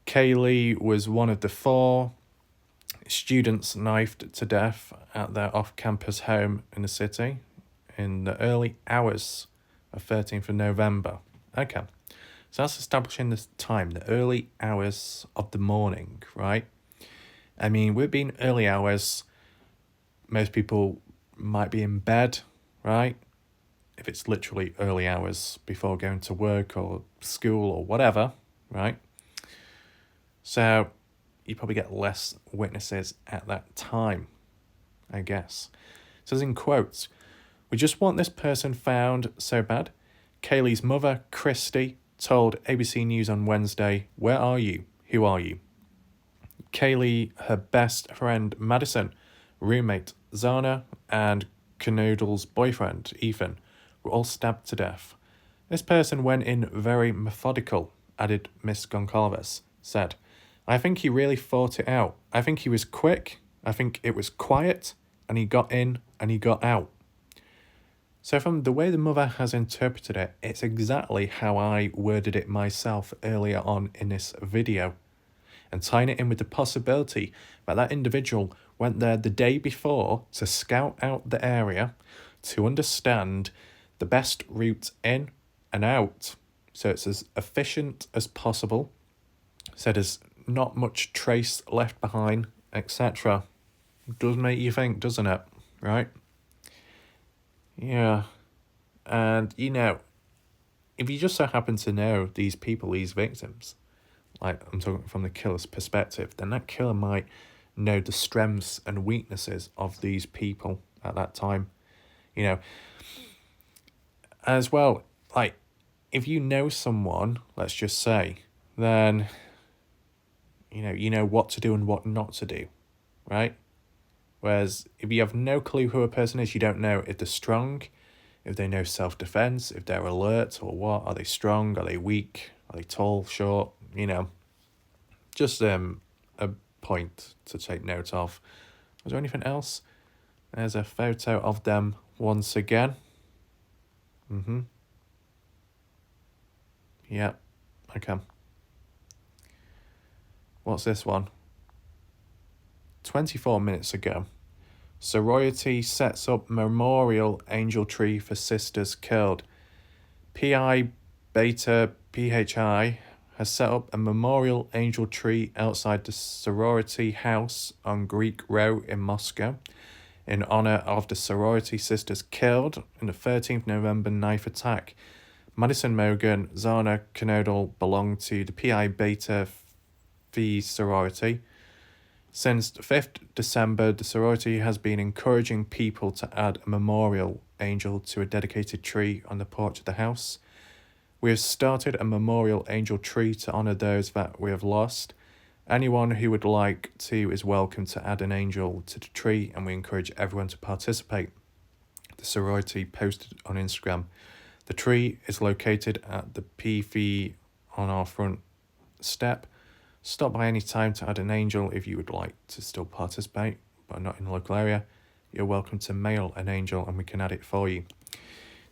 Kaylee was one of the 4 students knifed to death at their off-campus home in the city in the early hours of 13th of November. Okay, so that's establishing the time, the early hours of the morning, right? I mean, we've been early hours. Most people might be in bed, right? If it's literally early hours before going to work or school or whatever, right? So you probably get less witnesses at that time, I guess. It says in quotes, "We just want this person found so bad." Kaylee's mother, Christy, told ABC News on Wednesday, "Where are you? Who are you?" Kaylee, her best friend Madison, roommate Zana, and Canoodle's boyfriend Ethan were all stabbed to death. "This person went in very methodical," added Miss Goncalves said. "I think he really thought it out. I think he was quick. I think it was quiet, and he got in and he got out." So from the way the mother has interpreted it, it's exactly how I worded it myself earlier on in this video. And tying it in with the possibility that that individual went there the day before to scout out the area, to understand the best route in and out, so it's as efficient as possible, so there's not much trace left behind, etc. Does make you think, doesn't it? Right? Yeah. And, if you just so happen to know these people, these victims, like I'm talking from the killer's perspective, then that killer might know the strengths and weaknesses of these people at that time. As well, like, if you know someone, let's just say, then, you know what to do and what not to do, right? Whereas if you have no clue who a person is, you don't know if they're strong, if they know self-defense, if they're alert or what. Are they strong? Are they weak? Are they tall, short? Just a point to take note of. Was there anything else? There's a photo of them once again. Yeah, okay. What's this one? 24 minutes ago. Sorority sets up memorial angel tree for sisters killed. Pi Beta PHI has set up a memorial angel tree outside the sorority house on Greek Row in Moscow in honor of the sorority sisters killed in the 13th November knife attack. Madison Mogan, Zana Canodal belonged to the Pi Beta Phi sorority. Since 5th December, the sorority has been encouraging people to add a memorial angel to a dedicated tree on the porch of the house. We have started a memorial angel tree to honour those that we have lost. Anyone who would like to is welcome to add an angel to the tree, and we encourage everyone to participate. The sorority posted on Instagram. The tree is located at the PV on our front step. Stop by any time to add an angel if you would like to still participate, but not in the local area. You're welcome to mail an angel and we can add it for you. So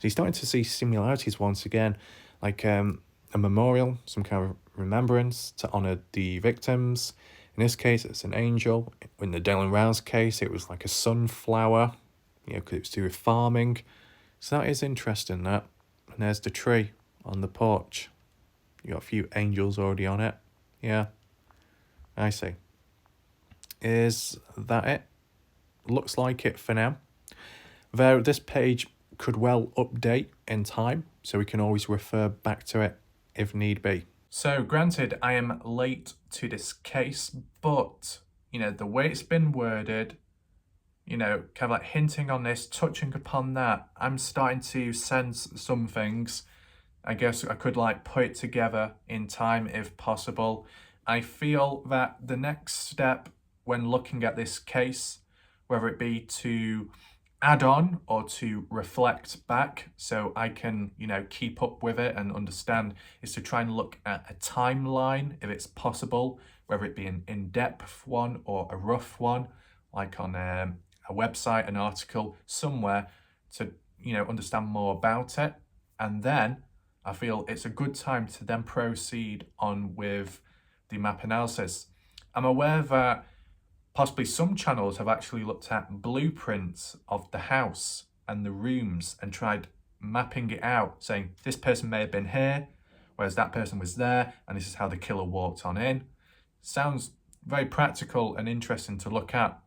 you're starting to see similarities once again, like a memorial, some kind of remembrance to honour the victims. In this case, it's an angel. In the Dylan Rouse case, it was like a sunflower, because it was to do with farming. So that is interesting, that. And there's the tree on the porch. You got a few angels already on it. Yeah, I see. Is that it? Looks like it for now. Though this page could well update in time, so we can always refer back to it if need be. So granted, I am late to this case, but, the way it's been worded, kind of like hinting on this, touching upon that, I'm starting to sense some things. I guess I could put it together in time if possible. I feel that the next step when looking at this case, whether it be to add on or to reflect back so I can, keep up with it and understand, is to try and look at a timeline if it's possible, whether it be an in-depth one or a rough one, like on a website, an article, somewhere to, understand more about it. And then I feel it's a good time to then proceed on with the map analysis. I'm aware that possibly some channels have actually looked at blueprints of the house and the rooms and tried mapping it out, saying this person may have been here, whereas that person was there, and this is how the killer walked on in. Sounds very practical and interesting to look at.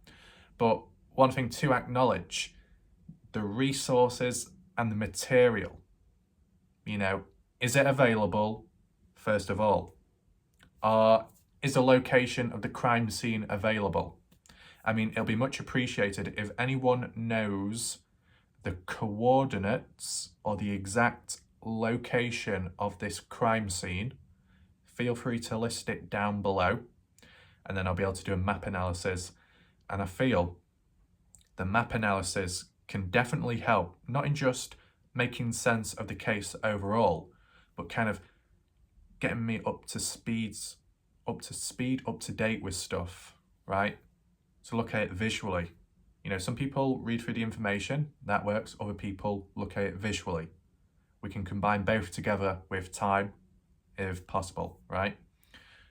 But one thing to acknowledge, the resources and the material. Is it available, first of all? Is the location of the crime scene available? I mean, it'll be much appreciated if anyone knows the coordinates or the exact location of this crime scene. Feel free to list it down below, and then I'll be able to do a map analysis. And I feel the map analysis can definitely help, not in just making sense of the case overall, but kind of getting me up to date with stuff, right? To look at it visually. Some people read through the information, that works. Other people look at it visually. We can combine both together with time, if possible, right?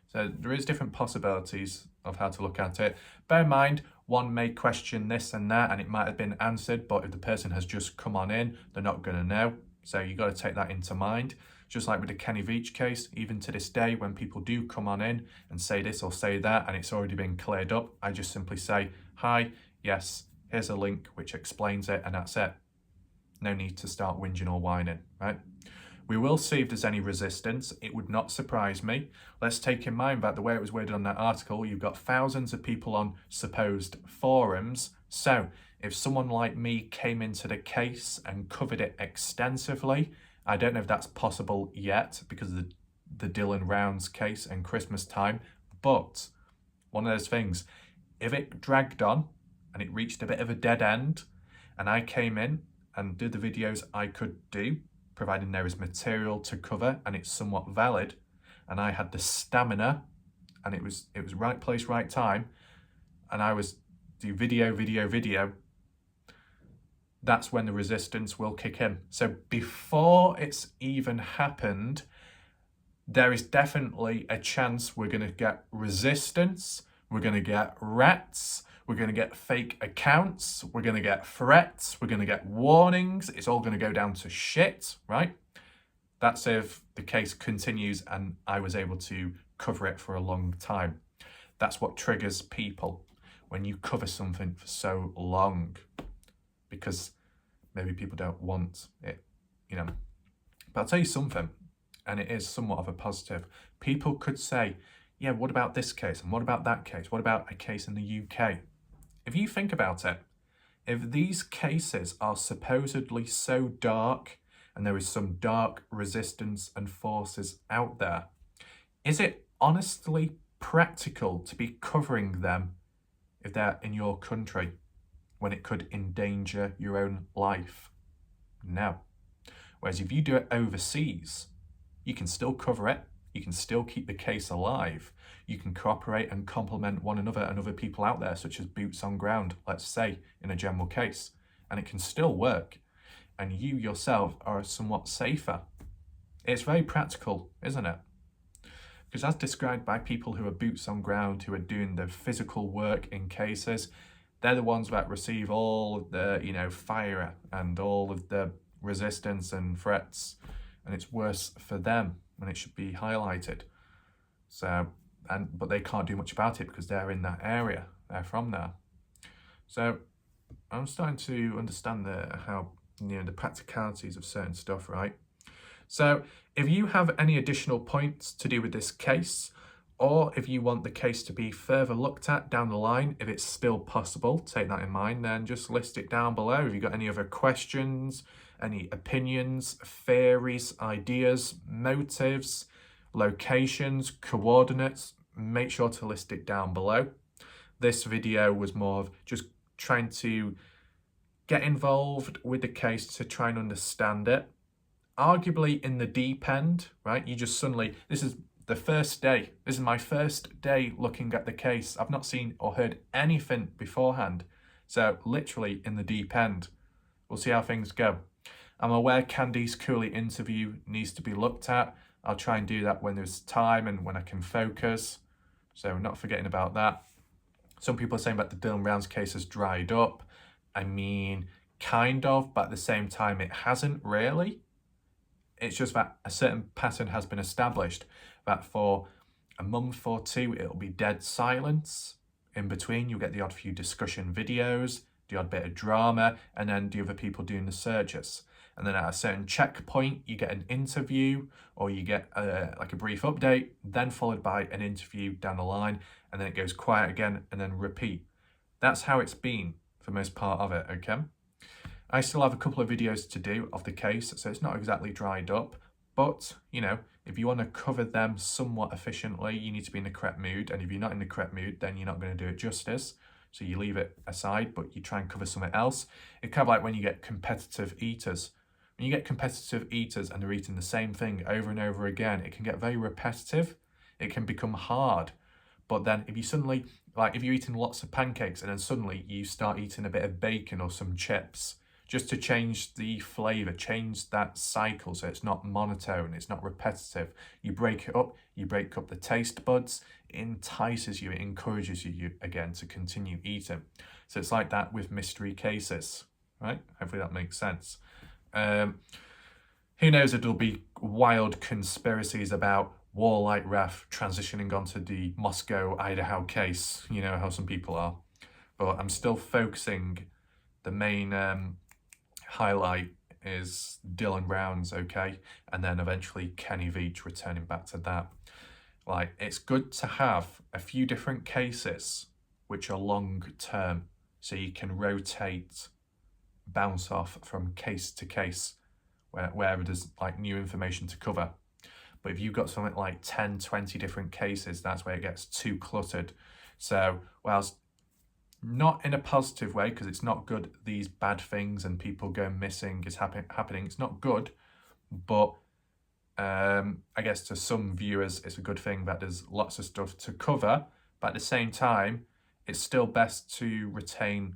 So there is different possibilities of how to look at it. Bear in mind, one may question this and that, and it might have been answered, but if the person has just come on in, they're not going to know. So you got to take that into mind. Just like with the Kenny Veach case, even to this day, when people do come on in and say this or say that, and it's already been cleared up, I just simply say, hi, yes, here's a link which explains it, and that's it. No need to start whinging or whining, right? We will see if there's any resistance. It would not surprise me. Let's take in mind that the way it was worded on that article, you've got thousands of people on supposed forums. So if someone like me came into the case and covered it extensively, I don't know if that's possible yet because of the Dylan Rounds case and Christmas time, but one of those things, if it dragged on and it reached a bit of a dead end and I came in and did the videos I could do, providing there is material to cover and it's somewhat valid, and I had the stamina and it was right place, right time, and I was do video, that's when the resistance will kick in. So before it's even happened, there is definitely a chance we're going to get resistance, we're going to get rats, we're going to get fake accounts, we're going to get threats, we're going to get warnings, it's all going to go down to shit, right? That's if the case continues and I was able to cover it for a long time. That's what triggers people when you cover something for so long, because maybe people don't want it, But I'll tell you something, and it is somewhat of a positive. People could say, yeah, what about this case? And what about that case? What about a case in the UK? If you think about it, if these cases are supposedly so dark and there is some dark resistance and forces out there. Is it honestly practical to be covering them if they're in your country when it could endanger your own life? No. Whereas if you do it overseas, you can still cover it, you can still keep the case alive, you can cooperate and complement one another and other people out there, such as boots on ground, let's say, in a general case, and it can still work, and you yourself are somewhat safer. It's very practical, isn't it? Because as described by people who are boots on ground, who are doing the physical work in cases, they're the ones that receive all of the, fire and all of the resistance and threats, and it's worse for them, and it should be highlighted. But they can't do much about it because they're in that area, they're from there. So I'm starting to understand the practicalities of certain stuff, right? So if you have any additional points to do with this case, or if you want the case to be further looked at down the line, if it's still possible, take that in mind, then just list it down below. If you've got any other questions, any opinions, theories, ideas, motives, locations, coordinates, make sure to list it down below. This video was more of just trying to get involved with the case to try and understand it. Arguably in the deep end, right? You just suddenly, this is the first day. This is my first day looking at the case. I've not seen or heard anything beforehand. So literally in the deep end. We'll see how things go. I'm aware Candice Cooley interview needs to be looked at. I'll try and do that when there's time and when I can focus. So not forgetting about that. Some people are saying that the Dylan Brown's case has dried up. I mean, kind of, but at the same time, it hasn't really. It's just that a certain pattern has been established, that for a month or two, it'll be dead silence. In between, you'll get the odd few discussion videos, the odd bit of drama, and then the other people doing the searches. And then at a certain checkpoint, you get an interview, or you get like a brief update, then followed by an interview down the line, and then it goes quiet again, and then repeat. That's how it's been for most part of it, okay? I still have a couple of videos to do of the case, so it's not exactly dried up, but, if you want to cover them somewhat efficiently, you need to be in the correct mood, and if you're not in the correct mood, then you're not going to do it justice. So you leave it aside, but you try and cover something else. It's kind of like when you get competitive eaters. When you get competitive eaters and they're eating the same thing over and over again, it can get very repetitive. It can become hard. But then if you suddenly, like if you're eating lots of pancakes and then suddenly you start eating a bit of bacon or some chips, just to change the flavour, change that cycle so it's not monotone, it's not repetitive. You break it up, you break up the taste buds, it entices you, it encourages you again to continue eating. So it's like that with mystery cases, right? Hopefully that makes sense. Who knows if there'll be wild conspiracies about Warlight Ref transitioning onto the Moscow, Idaho case, you know how some people are. But I'm still focusing, the main highlight is Dylan Brown's, okay? And then eventually Kenny Veach returning back to that. Like, it's good to have a few different cases which are long term, so you can rotate, bounce off from case to case wherever there's like new information to cover. But if you've got something like 10, 20 different cases, that's where it gets too cluttered. So, whilst not in a positive way, because it's not good, these bad things and people going missing is happening. It's not good, but I guess to some viewers, it's a good thing that there's lots of stuff to cover. But at the same time, it's still best to retain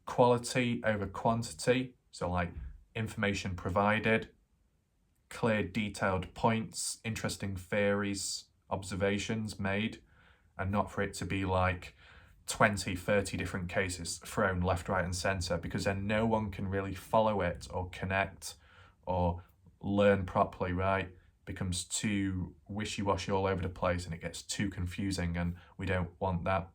quality over quantity. So like information provided, clear detailed points, interesting theories, observations made, and not for it to be like 20, 30 different cases thrown left, right and centre, because then no one can really follow it or connect or learn properly, right? It becomes too wishy-washy all over the place and it gets too confusing, and we don't want that.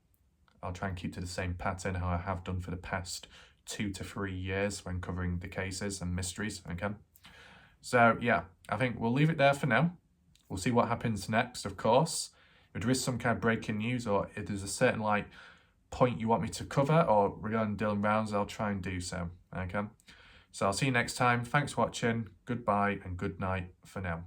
I'll try and keep to the same pattern how I have done for the past 2 to 3 years when covering the cases and mysteries, okay? So yeah, I think we'll leave it there for now. We'll see what happens next, of course. If there is some kind of breaking news, or if there's a certain like point you want me to cover or regarding Dylan Brown's, I'll try and do so, okay? So I'll see you next time. Thanks for watching. Goodbye and good night for now.